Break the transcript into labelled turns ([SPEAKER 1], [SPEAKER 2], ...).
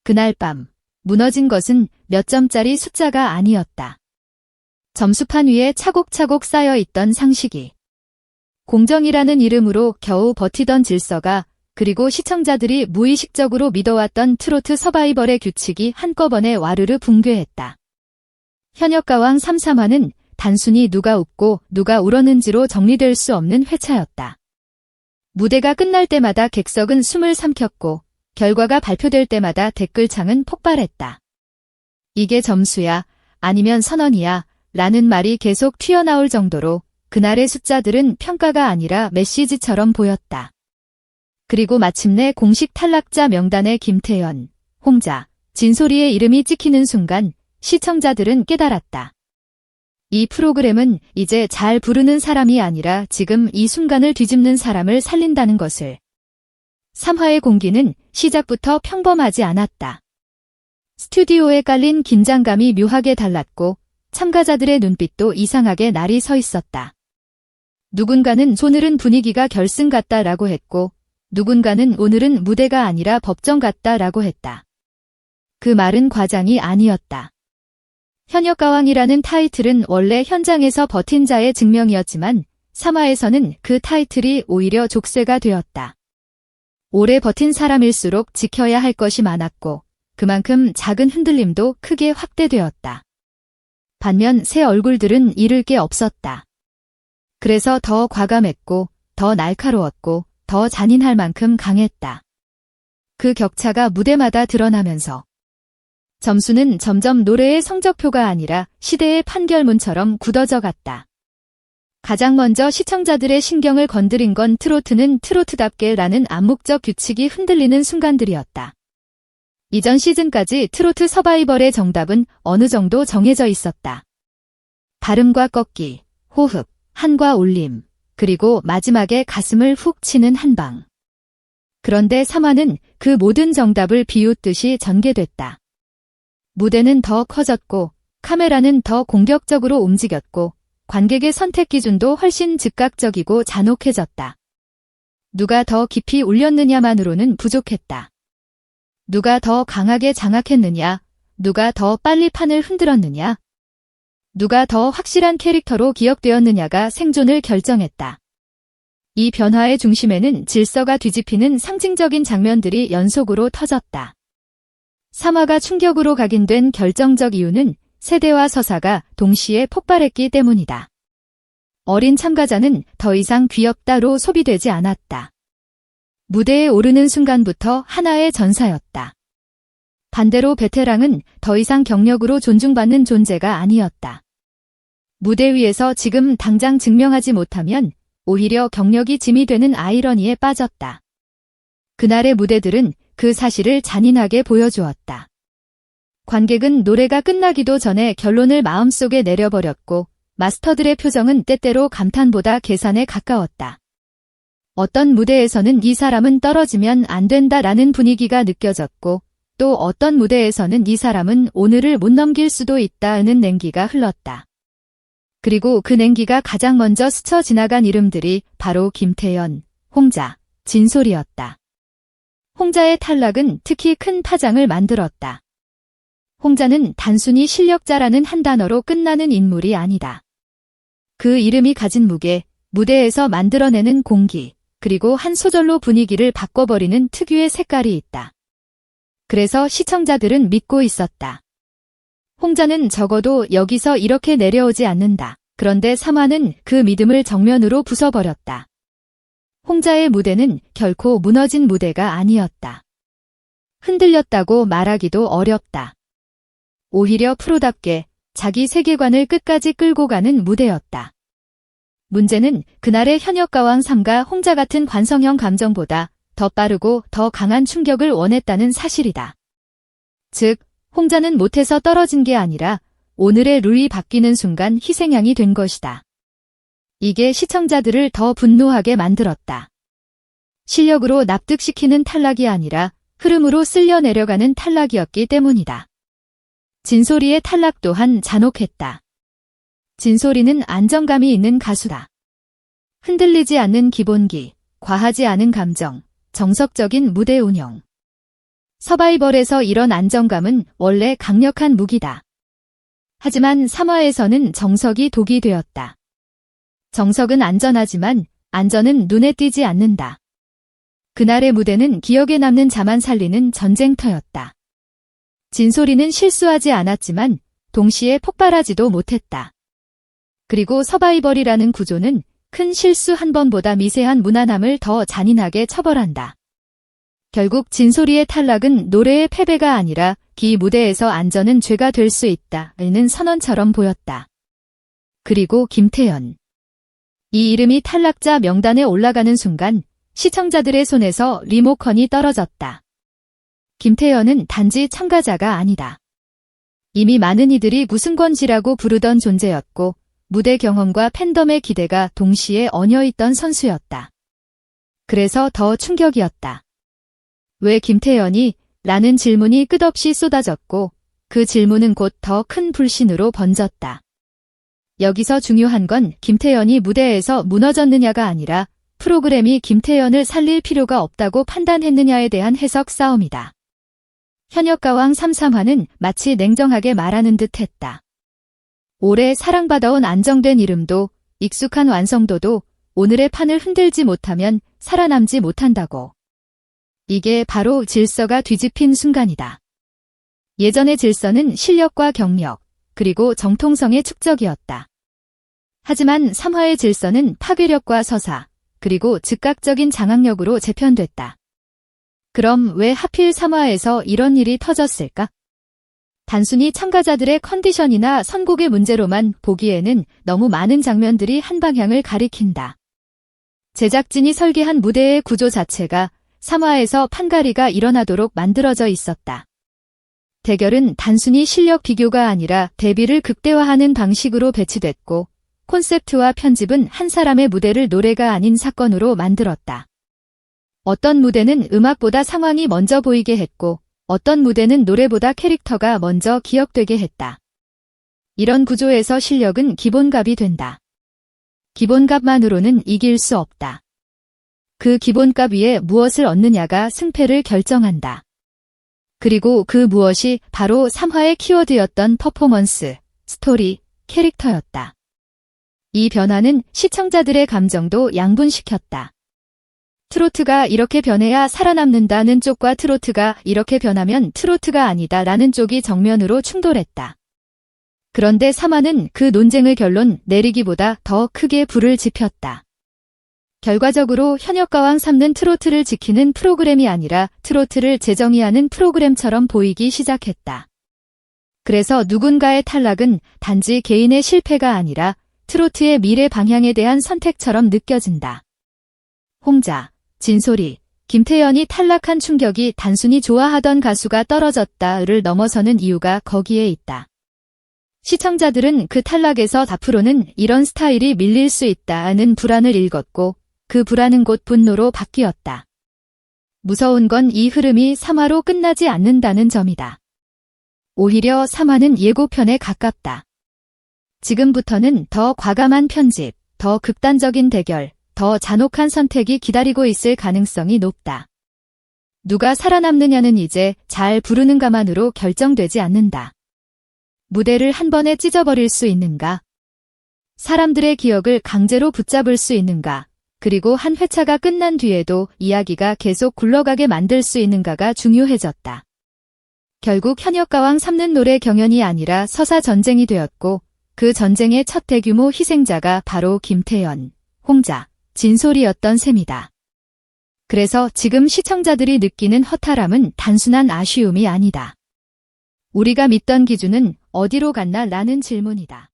[SPEAKER 1] 그날 밤 무너진 것은 몇 점짜리 숫자가 아니었다. 점수판 위에 차곡차곡 쌓여있던 상식이. 공정이라는 이름으로 겨우 버티던 질서가, 그리고 시청자들이 무의식적으로 믿어왔던 트로트 서바이벌의 규칙이 한꺼번에 와르르 붕괴했다. 현역가왕 3, 3화는 단순히 누가 웃고 누가 울었는지로 정리될 수 없는 회차였다. 무대가 끝날 때마다 객석은 숨을 삼켰고 결과가 발표될 때마다 댓글창은 폭발했다. 이게 점수야, 아니면 선언이야 라는 말이 계속 튀어나올 정도로 그날의 숫자들은 평가가 아니라 메시지처럼 보였다. 그리고 마침내 공식 탈락자 명단에 김태연, 홍자, 진솔이의 이름이 찍히는 순간 시청자들은 깨달았다. 이 프로그램은 이제 잘 부르는 사람이 아니라 지금 이 순간을 뒤집는 사람을 살린다는 것을. 3화의 공기는 시작부터 평범하지 않았다. 스튜디오에 깔린 긴장감이 묘하게 달랐고 참가자들의 눈빛도 이상하게 날이 서 있었다. 누군가는 오늘은 분위기가 결승 같다라고 했고 누군가는 오늘은 무대가 아니라 법정 같다라고 했다. 그 말은 과장이 아니었다. 현역가왕이라는 타이틀은 원래 현장에서 버틴 자의 증명이었지만 3화에서는 그 타이틀이 오히려 족쇄가 되었다. 오래 버틴 사람일수록 지켜야 할 것이 많았고 그만큼 작은 흔들림도 크게 확대되었다. 반면 새 얼굴들은 잃을 게 없었다. 그래서 더 과감했고 더 날카로웠고 더 잔인할 만큼 강했다. 그 격차가 무대마다 드러나면서 점수는 점점 노래의 성적표가 아니라 시대의 판결문처럼 굳어져 갔다. 가장 먼저 시청자들의 신경을 건드린 건 트로트는 트로트답게라는 암묵적 규칙이 흔들리는 순간들이었다. 이전 시즌까지 트로트 서바이벌의 정답은 어느 정도 정해져 있었다. 발음과 꺾기, 호흡, 한과 올림, 그리고 마지막에 가슴을 훅 치는 한 방. 그런데 3화는 그 모든 정답을 비웃듯이 전개됐다. 무대는 더 커졌고 카메라는 더 공격적으로 움직였고 관객의 선택 기준도 훨씬 즉각적이고 잔혹해졌다. 누가 더 깊이 울렸느냐만으로는 부족했다. 누가 더 강하게 장악했느냐, 누가 더 빨리 판을 흔들었느냐, 누가 더 확실한 캐릭터로 기억되었느냐가 생존을 결정했다. 이 변화의 중심에는 질서가 뒤집히는 상징적인 장면들이 연속으로 터졌다. 3화가 충격으로 각인된 결정적 이유는 세대와 서사가 동시에 폭발했기 때문이다. 어린 참가자는 더 이상 귀엽다로 소비되지 않았다. 무대에 오르는 순간부터 하나의 전사였다. 반대로 베테랑은 더 이상 경력으로 존중받는 존재가 아니었다. 무대 위에서 지금 당장 증명하지 못하면 오히려 경력이 짐이 되는 아이러니에 빠졌다. 그날의 무대들은 그 사실을 잔인하게 보여주었다. 관객은 노래가 끝나기도 전에 결론을 마음속에 내려버렸고 마스터들의 표정은 때때로 감탄보다 계산에 가까웠다. 어떤 무대에서는 이 사람은 떨어지면 안 된다라는 분위기가 느껴졌고 또 어떤 무대에서는 이 사람은 오늘을 못 넘길 수도 있다는 냉기가 흘렀다. 그리고 그 냉기가 가장 먼저 스쳐 지나간 이름들이 바로 김태연, 홍자, 진솔이었다. 홍자의 탈락은 특히 큰 파장을 만들었다. 홍자는 단순히 실력자라는 한 단어로 끝나는 인물이 아니다. 그 이름이 가진 무게, 무대에서 만들어내는 공기, 그리고 한 소절로 분위기를 바꿔버리는 특유의 색깔이 있다. 그래서 시청자들은 믿고 있었다. 홍자는 적어도 여기서 이렇게 내려오지 않는다. 그런데 3화는 그 믿음을 정면으로 부숴버렸다. 홍자의 무대는 결코 무너진 무대가 아니었다. 흔들렸다고 말하기도 어렵다. 오히려 프로답게 자기 세계관을 끝까지 끌고 가는 무대였다. 문제는 그날의 현역가왕 3가 홍자 같은 관성형 감정보다 더 빠르고 더 강한 충격을 원했다는 사실이다. 즉, 홍자는 못해서 떨어진 게 아니라 오늘의 룰이 바뀌는 순간 희생양이 된 것이다. 이게 시청자들을 더 분노하게 만들었다. 실력으로 납득시키는 탈락이 아니라 흐름으로 쓸려 내려가는 탈락이었기 때문이다. 진솔이의 탈락 또한 잔혹했다. 진솔이는 안정감이 있는 가수다. 흔들리지 않는 기본기, 과하지 않은 감정, 정석적인 무대 운영. 서바이벌에서 이런 안정감은 원래 강력한 무기다. 하지만 3화에서는 정석이 독이 되었다. 정석은 안전하지만 안전은 눈에 띄지 않는다. 그날의 무대는 기억에 남는 자만 살리는 전쟁터였다. 진소리는 실수하지 않았지만 동시에 폭발하지도 못했다. 그리고 서바이벌이라는 구조는 큰 실수 한 번보다 미세한 무난함을 더 잔인하게 처벌한다. 결국 진소리의 탈락은 노래의 패배가 아니라 기 무대에서 안전은 죄가 될 수 있다는 선언처럼 보였다. 그리고 김태연. 이 이름이 탈락자 명단에 올라가는 순간 시청자들의 손에서 리모컨이 떨어졌다. 김태연은 단지 참가자가 아니다. 이미 많은 이들이 무승권지라고 부르던 존재였고 무대 경험과 팬덤의 기대가 동시에 얹어있던 선수였다. 그래서 더 충격이었다. 왜 김태연이? 라는 질문이 끝없이 쏟아졌고 그 질문은 곧 더 큰 불신으로 번졌다. 여기서 중요한 건 김태연이 무대에서 무너졌느냐가 아니라 프로그램이 김태연을 살릴 필요가 없다고 판단했느냐에 대한 해석 싸움이다. 현역가왕 3, 3화는 마치 냉정하게 말하는 듯 했다. 오래 사랑받아온 안정된 이름도 익숙한 완성도도 오늘의 판을 흔들지 못하면 살아남지 못한다고. 이게 바로 질서가 뒤집힌 순간이다. 예전의 질서는 실력과 경력, 그리고 정통성의 축적이었다. 하지만 3화의 질서는 파괴력과 서사, 그리고 즉각적인 장악력으로 재편됐다. 그럼 왜 하필 3화에서 이런 일이 터졌을까? 단순히 참가자들의 컨디션이나 선곡의 문제로만 보기에는 너무 많은 장면들이 한 방향을 가리킨다. 제작진이 설계한 무대의 구조 자체가 3화에서 판가리가 일어나도록 만들어져 있었다. 대결은 단순히 실력 비교가 아니라 데뷔를 극대화하는 방식으로 배치됐고 콘셉트와 편집은 한 사람의 무대를 노래가 아닌 사건으로 만들었다. 어떤 무대는 음악보다 상황이 먼저 보이게 했고 어떤 무대는 노래보다 캐릭터가 먼저 기억되게 했다. 이런 구조에서 실력은 기본값이 된다. 기본값만으로는 이길 수 없다. 그 기본값 위에 무엇을 얻느냐가 승패를 결정한다. 그리고 그 무엇이 바로 3화의 키워드였던 퍼포먼스, 스토리, 캐릭터였다. 이 변화는 시청자들의 감정도 양분시켰다. 트로트가 이렇게 변해야 살아남는다는 쪽과 트로트가 이렇게 변하면 트로트가 아니다라는 쪽이 정면으로 충돌했다. 그런데 3화는 그 논쟁의 결론 내리기보다 더 크게 불을 지폈다. 결과적으로 현역가왕 3는 트로트를 지키는 프로그램이 아니라 트로트를 재정의하는 프로그램처럼 보이기 시작했다. 그래서 누군가의 탈락은 단지 개인의 실패가 아니라 트로트의 미래 방향에 대한 선택처럼 느껴진다. 홍자, 진소리, 김태연이 탈락한 충격이 단순히 좋아하던 가수가 떨어졌다를 넘어서는 이유가 거기에 있다. 시청자들은 그 탈락에서 앞으로는 이런 스타일이 밀릴 수 있다는 불안을 읽었고 그 불안은 곧 분노로 바뀌었다. 무서운 건 이 흐름이 3화로 끝나지 않는다는 점이다. 오히려 3화는 예고편에 가깝다. 지금부터는 더 과감한 편집, 더 극단적인 대결, 더 잔혹한 선택이 기다리고 있을 가능성이 높다. 누가 살아남느냐는 이제 잘 부르는가만으로 결정되지 않는다. 무대를 한 번에 찢어버릴 수 있는가? 사람들의 기억을 강제로 붙잡을 수 있는가? 그리고 한 회차가 끝난 뒤에도 이야기가 계속 굴러가게 만들 수 있는가가 중요해졌다. 결국 현역가왕 3는 노래 경연이 아니라 서사 전쟁이 되었고 그 전쟁의 첫 대규모 희생자가 바로 김태연, 홍자, 진소리였던 셈이다. 그래서 지금 시청자들이 느끼는 허탈함은 단순한 아쉬움이 아니다. 우리가 믿던 기준은 어디로 갔나 라는 질문이다.